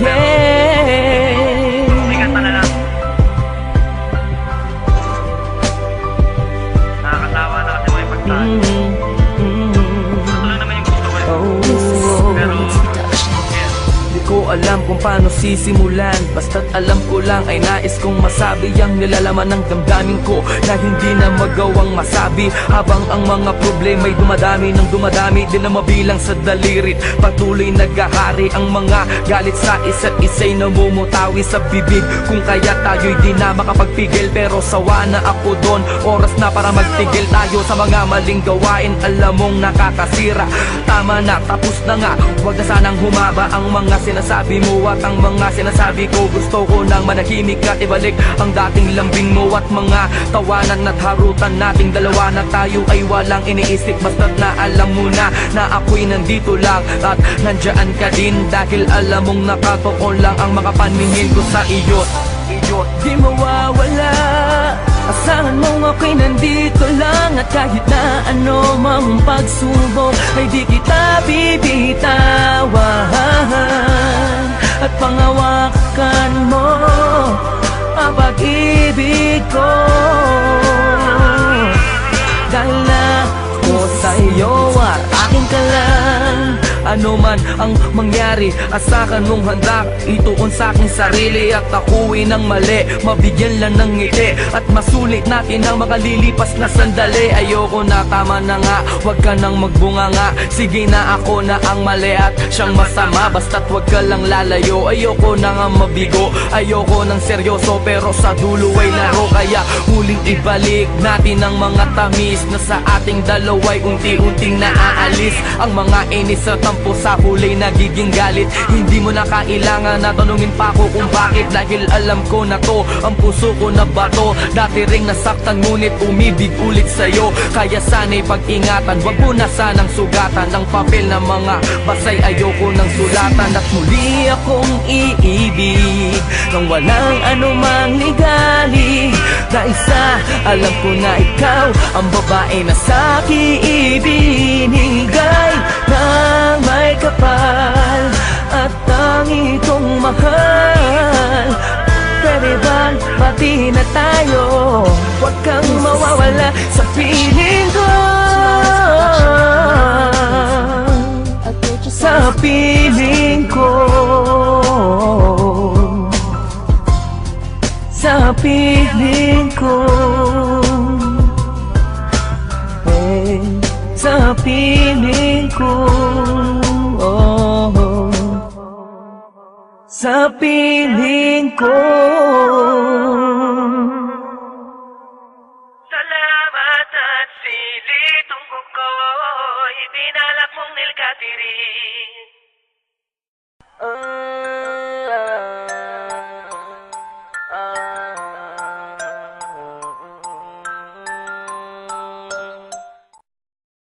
yeah. Sikat na lang. Nakakatawa na kasi may pagtahan. Natuloy naman yung gusto ko pero di ko alam kung paano sisimulan, basta't alam ko lang ay nais kong masabi ang nilalaman ng damdamin ko na hindi na magawang masabi. Habang ang mga problema'y dumadami ng dumadami, di na mabilang sa dalirit. Patuloy naghahari ang mga galit sa isa't isa'y namumutawi sa bibig. Kung kaya tayo'y di na makapagpigil, pero sawa na ako doon. Oras na para magtigil tayo sa mga maling gawain, alam mong nakakasira. Tama na, tapos na nga, huwag na sanang humaba ang mga sinasabi mo at ang mga sinasabi ko. Gusto ko nang manahimik at ibalik ang dating lambing mo at mga tawanan at harutan nating dalawa na tayo ay walang iniisip. Basta't na alam mo na ako'y nandito lang at nandyan ka din, dahil alam mong nakatuon lang ang mga paningin ko sa iyo. Di mawawala, asahan mong ako'y nandito lang, at kahit na ano mang pagsubok ay di kita bibitawan. At pangawakan mo ang pag-ibig ko, dahil na ako sa'yo at akin ka lang. Ano man ang mangyari, asahan mong handa ituon sa aking sarili at ako'y nang mali, mabigyan lang ng ngiti at masulit natin ang makalilipas na sandali. Ayoko na, tama na nga, wag ka nang magbunga nga. Sige na, ako na ang mali at siyang masama, basta't wag ka lang lalayo. Ayoko na nga mabigo, ayoko nang seryoso, pero sa dulo ay laro. Kaya muling ibalik natin ang mga tamis na sa ating dalawa'y unti-unting naaalis. Ang mga inis at tampo sa huli nagiging galit. Hindi mo na kailangan na tanungin pa ako kung bakit, dahil alam ko na to, ang puso ko na bato. Dati ring nasaktan ngunit umibig ulit sa'yo, kaya sana'y pag-ingatan. Wag mo na sanang sugatan ang papel na mga basay, ayoko ng sulatan. At muli akong iibig nang walang anumang ligali, dahil sa alam ko na ikaw ang babae na sa'kin ibinigay ng may kapal at tangi kong mahal. Pwede bang pati na tayo? Huwag kang mawawala sa piling ko, sa piling ko, sa piling ko, sa piling ko, oh, sa piling ko. salamat at silitong ko, ibinalak mong nilkatiri.